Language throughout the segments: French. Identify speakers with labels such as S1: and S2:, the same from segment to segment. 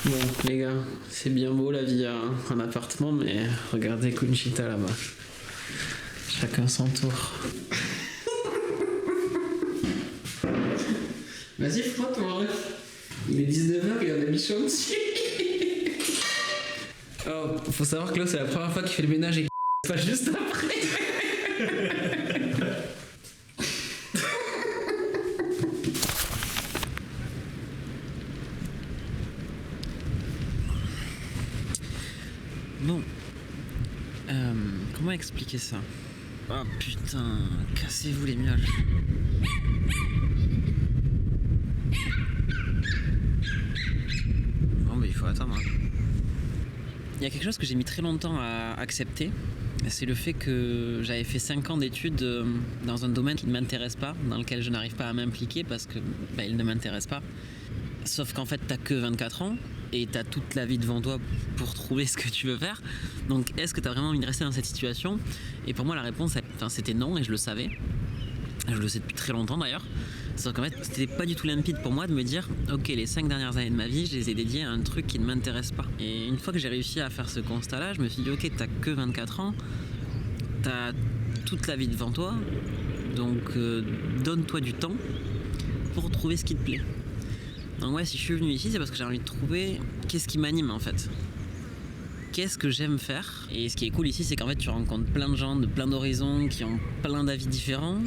S1: Bon, les gars, c'est bien beau la vie en appartement, mais regardez Conchita là-bas. Chacun son tour. Vas-y, frotte-toi. Il est 19h et on a mis chaud dessus. Oh, faut savoir que là, c'est la première fois qu'il fait le ménage et pas juste après. Bon, comment expliquer ça? Oh putain, cassez-vous les mioles. Bon bah il faut attendre. Hein. Il y a quelque chose que j'ai mis très longtemps à accepter, c'est le fait que j'avais fait 5 ans d'études dans un domaine qui ne m'intéresse pas, dans lequel je n'arrive pas à m'impliquer parce que il ne m'intéresse pas. Sauf qu'en fait t'as que 24 ans et t'as toute la vie devant toi pour trouver ce que tu veux faire. Donc est-ce que t'as vraiment envie de rester dans cette situation? Et pour moi la réponse c'était non, et je le savais. Je le sais depuis très longtemps d'ailleurs. Sauf qu'en fait c'était pas du tout limpide pour moi de me dire ok, les 5 dernières années de ma vie je les ai dédiées à un truc qui ne m'intéresse pas. Et une fois que j'ai réussi à faire ce constat là, je me suis dit ok, t'as que 24 ans, t'as toute la vie devant toi, donc donne-toi du temps pour trouver ce qui te plaît. Donc ouais, si je suis venu ici, c'est parce que j'ai envie de trouver qu'est-ce qui m'anime en fait. Qu'est-ce que j'aime faire. Et ce qui est cool ici, c'est qu'en fait tu rencontres plein de gens de plein d'horizons qui ont plein d'avis différents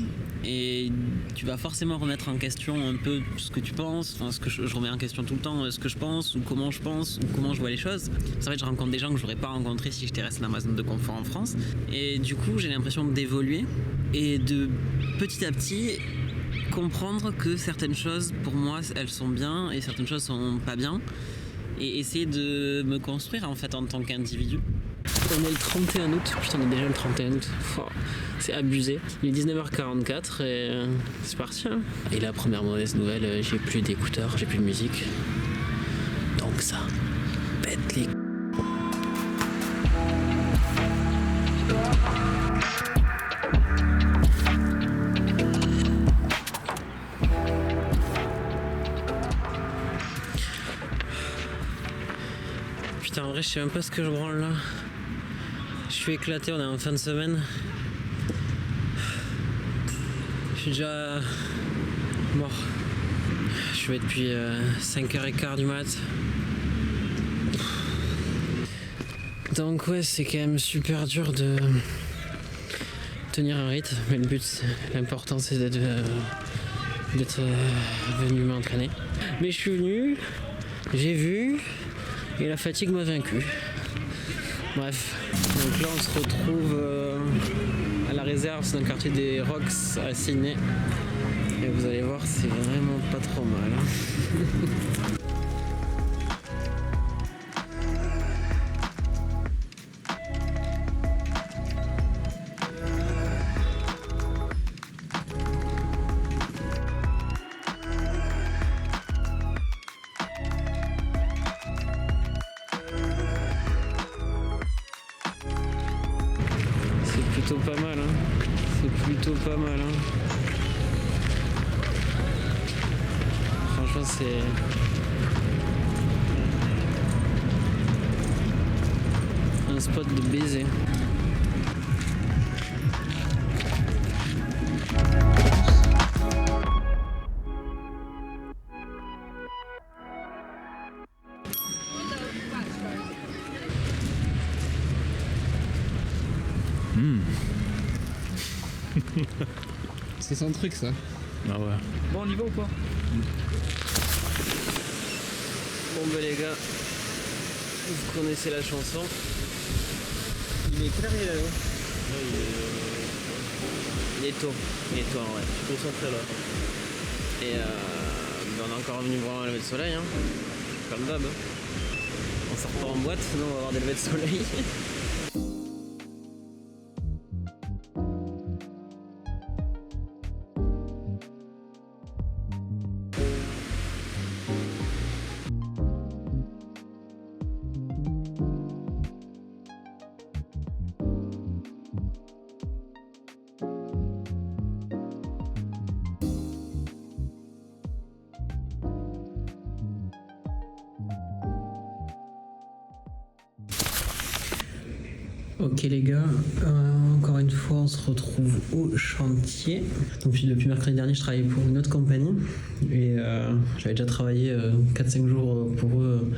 S1: et tu vas forcément remettre en question un peu ce que tu penses, enfin ce que je remets en question tout le temps, ce que je pense ou comment je pense ou comment je vois les choses. En fait, je rencontre des gens que j'aurais pas rencontrés si j'étais resté dans ma zone de confort en France. Et du coup, j'ai l'impression d'évoluer et de petit à petit comprendre que certaines choses pour moi elles sont bien et certaines choses sont pas bien et essayer de me construire en fait en tant qu'individu. On est le 31 août, putain on est déjà le 31 août, c'est abusé. Il est 19h44 et c'est parti hein. Et la première mauvaise nouvelle, j'ai plus d'écouteurs, j'ai plus de musique. Donc ça pète les... Putain, en vrai, je sais même pas ce que je branle là. Je suis éclaté, on est en fin de semaine. Je suis déjà mort. Je suis depuis 5h15 du mat. Donc ouais, c'est quand même super dur de tenir un rythme. Mais le but, l'important c'est d'être venu m'entraîner. Mais je suis venu, j'ai vu... Et la fatigue m'a vaincu. Bref, donc là on se retrouve à la réserve, c'est dans le quartier des Rocks à Sydney. Et vous allez voir, c'est vraiment pas trop mal. C'est plutôt pas mal, hein. C'est plutôt pas mal, hein. Franchement, c'est... un spot de baiser. C'est son truc ça.
S2: Ah ouais.
S3: Bon, on y va ou pas?
S1: Bon bah les gars, vous connaissez la chanson.
S3: Il est quelle heure il est là?
S1: Il est tôt en vrai.
S3: Je suis concentré là.
S1: Et on est encore venu voir un lever de soleil, hein. Comme d'hab. On sort pas en boîte, sinon on va avoir des levées de soleil. Ok les gars, encore une fois on se retrouve au chantier. Donc depuis mercredi dernier je travaillais pour une autre compagnie et j'avais déjà travaillé 4-5 jours pour eux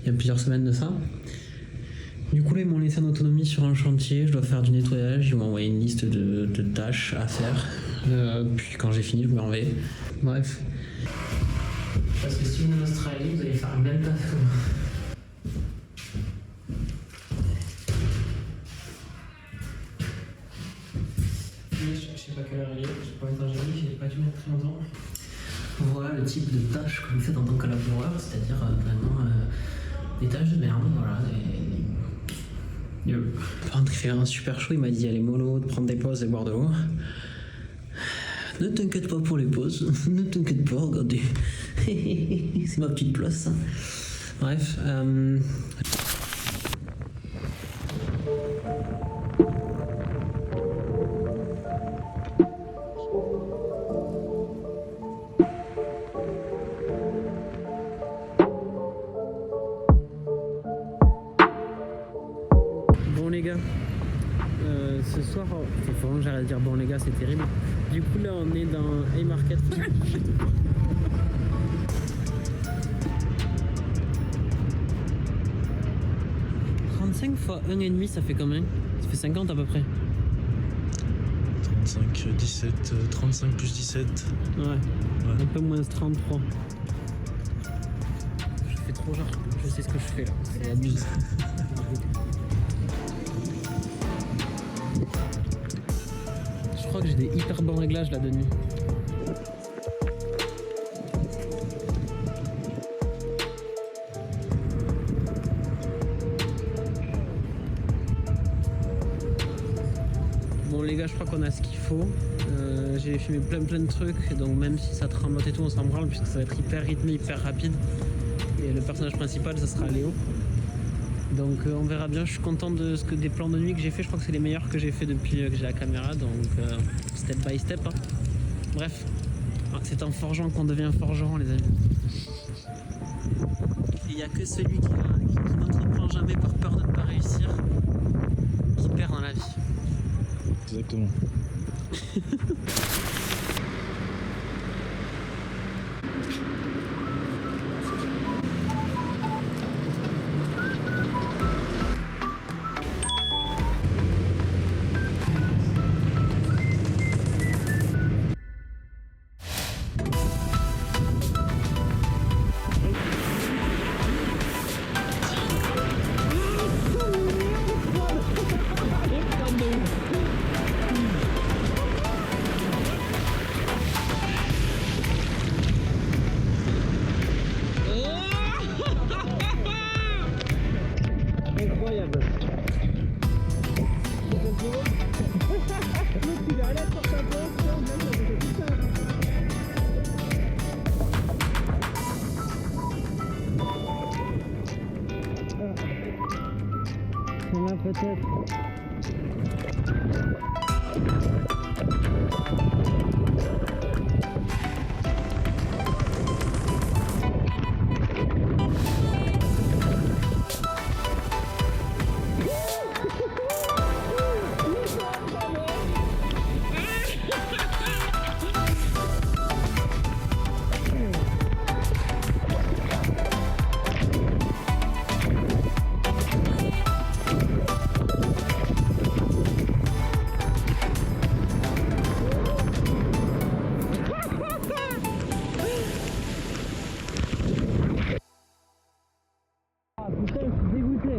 S1: il y a plusieurs semaines de ça. Du coup là ils m'ont laissé en autonomie sur un chantier, je dois faire du nettoyage, ils m'ont envoyé une liste de tâches à faire. Puis quand j'ai fini je m'en vais. Bref. Parce que si vous venez en Australie vous allez faire le même taf que moi. Je sais pas quelle heure il est, j'ai pas envie de j'ai pas dû mettre très longtemps. Voilà le type de tâches que vous faites en tant que laboureur, c'est-à-dire vraiment des tâches de merde, voilà. Par contre, il fait un super chaud, il m'a dit aller mollo, de prendre des pauses et boire de l'eau. Ne t'inquiète pas pour les pauses, ne t'inquiète pas, regardez. C'est ma petite place. Ça. Bref. Bon les gars, ce soir, il faut vraiment que j'arrête de dire bon les gars, c'est terrible. Du coup là on est dans Haymarket. 35 fois 1,5 ça fait combien? Ça fait 50 à peu près.
S3: 35, 17, 35 plus 17.
S1: Ouais. Un peu moins 33. Je fais trop genre, je sais ce que je fais là, c'est abusé. Je crois que j'ai des hyper bons réglages là de nuit. Bon les gars, je crois qu'on a ce qu'il faut. J'ai filmé plein de trucs, donc même si ça tremble et tout, on s'en branle puisque ça va être hyper rythmé, hyper rapide. Et le personnage principal, ça sera Léo. Donc on verra bien, je suis content de des plans de nuit que j'ai fait, je crois que c'est les meilleurs que j'ai fait depuis que j'ai la caméra, donc step by step. Hein. Bref, c'est en forgeant qu'on devient forgeron les amis. Il n'y a que celui qui n'entreprend jamais par peur de ne pas réussir qui perd dans la vie.
S3: Exactement.
S1: Incroyable. Ça va peut-être. Putain, je suis dégoûté.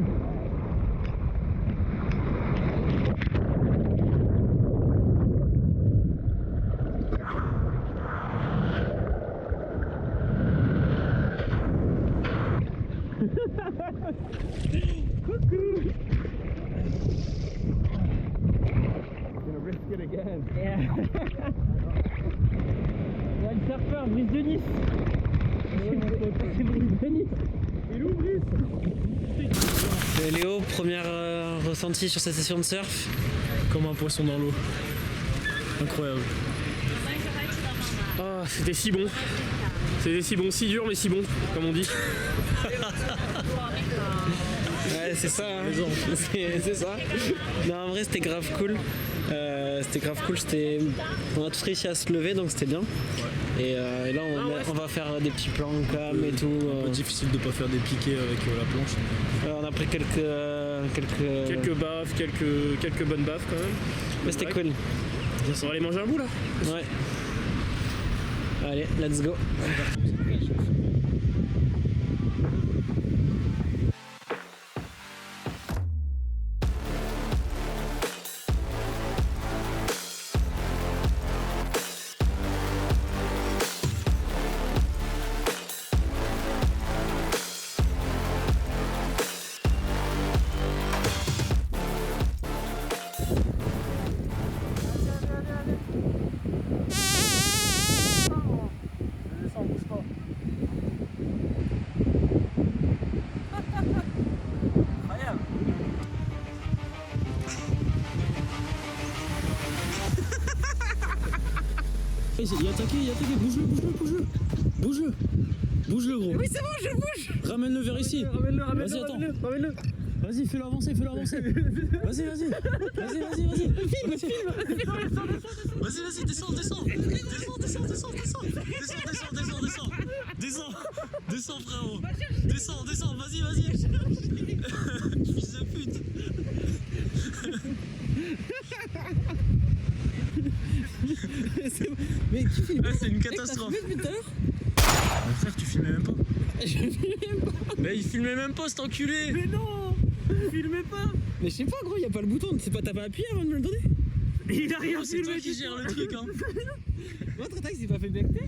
S1: Coucou. Gonna risk it again. Yeah. Il y a le surfeur, Brice de Nice. C'est Brice de Nice. Il ouvre Léo, première ressenti sur cette session de surf.
S3: Comme un poisson dans l'eau. Incroyable.
S1: Oh, c'était si bon.
S2: C'est si bon, si dur, mais si bon, comme on dit.
S1: Ouais, c'est ça, hein. C'est ça. Non, en vrai, c'était grave cool. On a tous réussi à se lever, donc c'était bien. Et là, on va faire des petits plans cam et tout.
S3: Un peu difficile de pas faire des piquets avec la planche.
S1: On a pris quelques
S2: Baffes, quelques bonnes baffes quand même.
S1: Mais c'était cool.
S2: On va aller manger un bout là.
S1: Ouais. Allez, let's go.
S3: Il a attaqué, bouge-le gros.
S1: Oui, c'est bon, je bouge.
S3: Ramène-le vers ici. Vas-y, attends. Vas-y, fais-le avancer. Vas-y. Vas-y, descends. Descends, frérot. Descends, vas-y. Fils de pute.
S1: Mais qui filme?
S3: C'est une catastrophe. Frère, tu filmais même pas.
S1: Je filmais même pas.
S3: Mais il filmait même pas, cet enculé.
S1: Mais non, filmez pas. Mais je sais pas, gros, y a pas le bouton. T'as pas appuyé avant de me le donner?
S2: Il a rien
S3: C'est toi qui gères le truc, hein.
S1: Votre attaque, c'est pas fait becter.